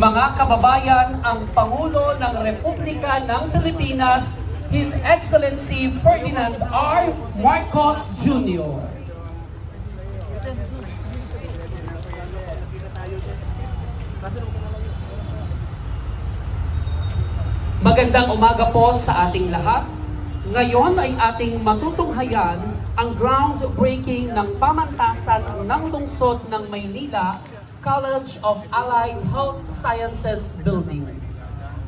Mga kababayan, ang Pangulo ng Republika ng Pilipinas, His Excellency Ferdinand R. Marcos Jr. Magandang umaga po sa ating lahat. Ngayon ay ating matutunghayan ang groundbreaking ng pamantasan ng lungsod ng Maynila College of Allied Health Sciences Building.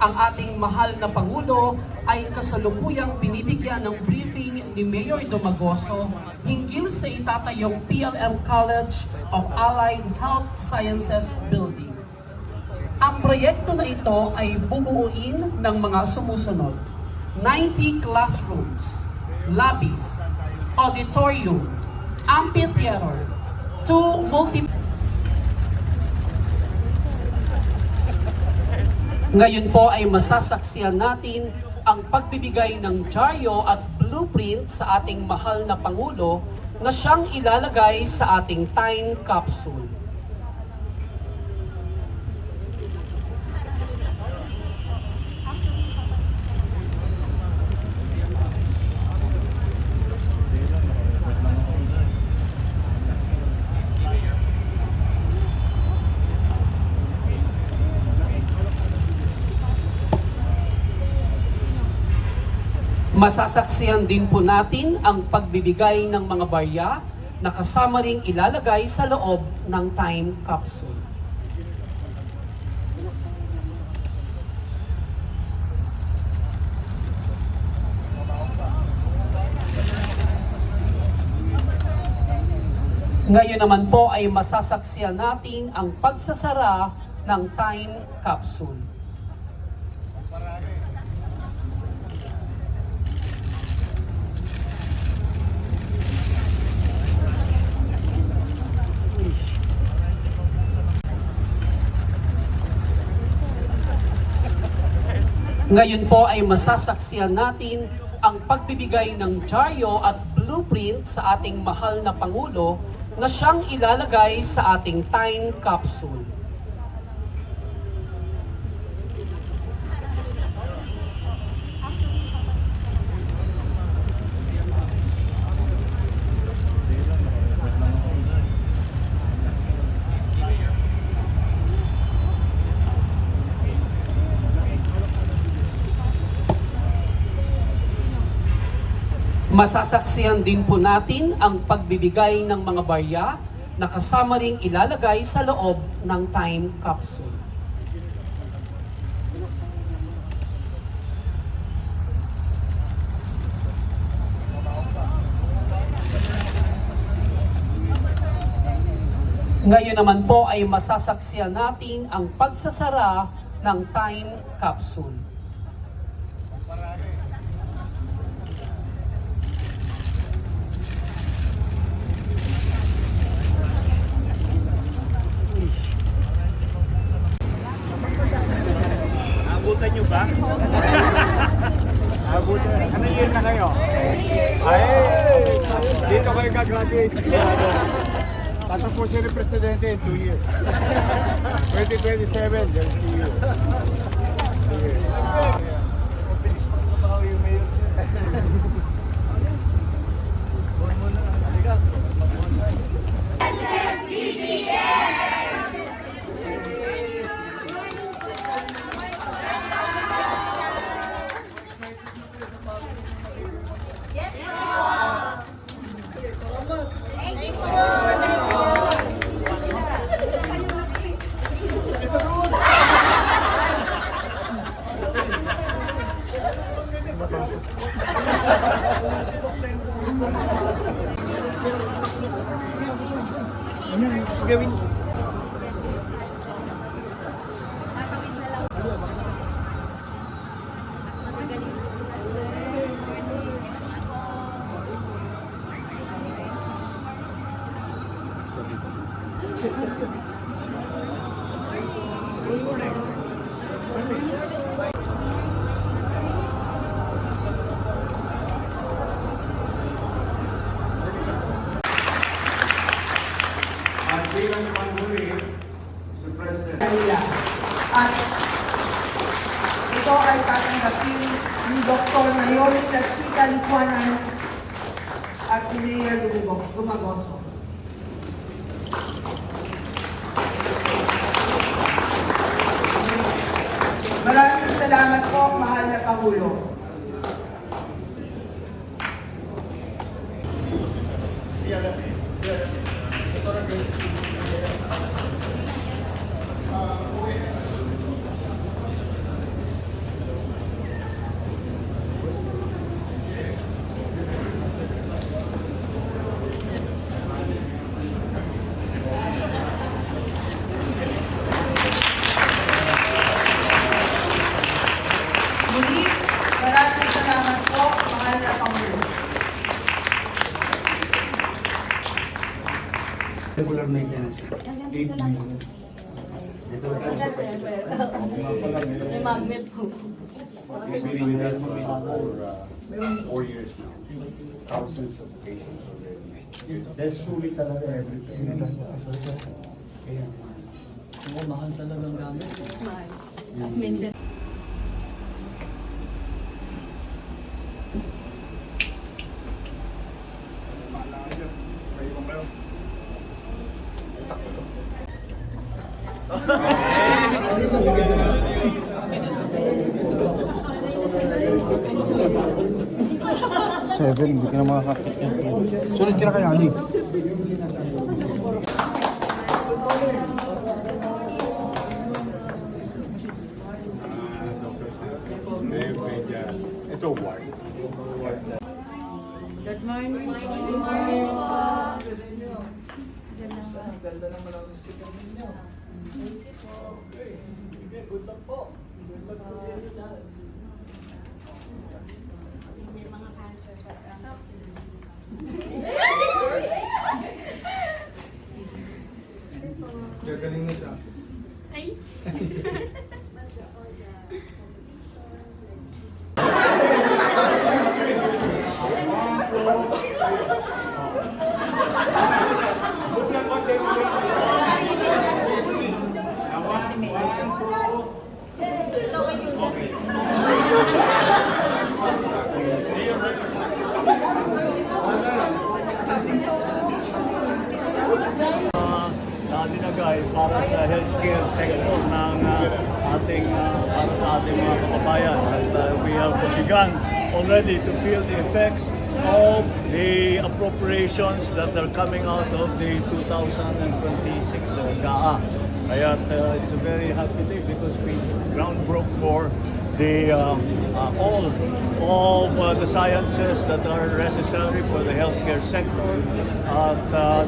Ang ating mahal na Pangulo ay kasalukuyang binibigyan ng briefing ni Mayor Dumagoso hinggil sa itatayong PLM College of Allied Health Sciences Building. Ang proyekto na ito ay bubuuin ng mga sumusunod: 90 classrooms, lobbies, auditorium, amphitheater, 2 multi... Ngayon po ay masasaksihan natin ang pagbibigay ng dyaryo at blueprint sa ating mahal na Pangulo na siyang ilalagay sa ating time capsule. Masasaksihan din po natin ang pagbibigay ng mga barya na kasama ring ilalagay sa loob ng time capsule. Ngayon naman po ay masasaksihan natin ang pagsasara ng time capsule. Ngayon po ay masasaksihan natin ang pagbibigay ng dyaryo at blueprint sa ating mahal na Pangulo na siyang ilalagay sa ating time capsule. Masasaksihan din po natin ang pagbibigay ng mga barya na kasama ring ilalagay sa loob ng time capsule. Ngayon naman po ay masasaksihan natin ang pagsasara ng time capsule. Abutan nyo ba? Abutan. Ano year na kayo? Ay, dito kayo gagraduate. Tapos po si Presidente in 2 years. 2027, they'll see you. Mabilis pagkabaho yung mayor. Gawin. Bilang panghuli, Mr. President. At going the Chica Lipuanan at ni Mayor Dumagoso. Maraming salamat po, mahal na Pangulo. Muli, maraming salamat po, mahal na Pangulo. Regular maintenance. 8 million. May magnet po. He's been with us for 4 years now. Thousands of patients already. That's truly talaga everything. Kaya, Mahal talagang gamit. Mindan. Seven, hindi ka na makakakit yan. Sunod ka na kay Ali. Ito ward. Good morning. Gagaling na siya. Dinagay para sa healthcare sector ng para sa ating mga kababayan. At we have begun already to feel the effects of the appropriations that are coming out of the 2026 GAA. Kaya it's a very happy day because we ground broke for the all of the sciences that are necessary for the healthcare sector. At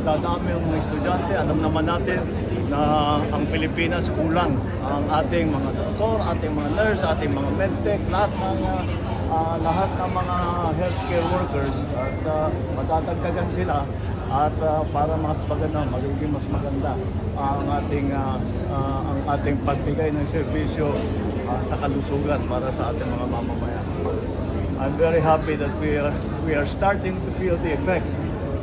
dadami ang mga estudyante, alam naman natin na ang Pilipinas kulang ang ating mga doktor, ating mga nurse, ating mga medtech, lahat ng mga healthcare workers at madadagdagan sila at para mas maganda, magiging mas maganda ang ating pagbigay ng serbisyo sa kalusugan para sa ating mga mamamayan. I'm very happy that we are starting to feel the effects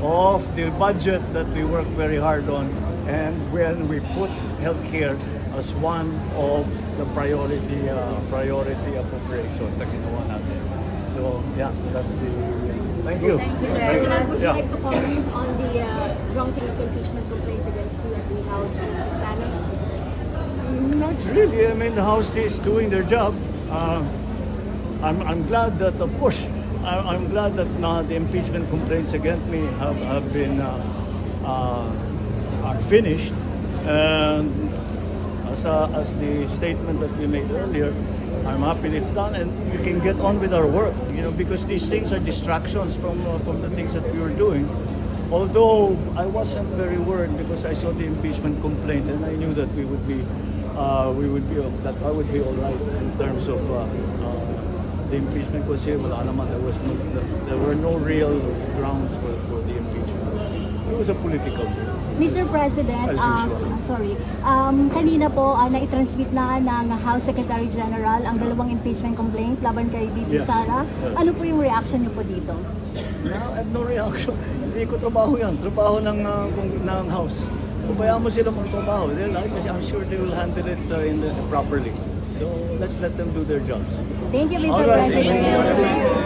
of the budget that we work very hard on, and when we put healthcare as one of the priority appropriation na ginawa natin. So yeah, that's the thank you. Thank you, sir. President, would you Yeah. like to comment on the granting of impeachment complaints against you at the House Justice panel? Not really. I mean, the House is doing their job. I'm glad that, of course, I'm glad that the impeachment complaints against me have been are finished. And as the statement that we made earlier, I'm happy it's done, and we can get on with our work. Because these things are distractions from the things that we were doing. Although I wasn't very worried because I saw the impeachment complaint, and I knew that I would be all right in terms of the impeachment, kasi wala naman, there were no real grounds for the impeachment. It was a political move. Mr. President, As usual. kanina po naitransmit na ng House Secretary General ang dalawang impeachment complaint laban kay BP Yes. Sara. Yes. Ano po yung reaction niyo po dito? No, I have no reaction. Hindi ko trabaho yan. Trabaho ng House. Kung bayaan mo sila magtrabaho, I'm sure they will handle it properly. So let's let them do their jobs. Thank you, Mr. Alright, President.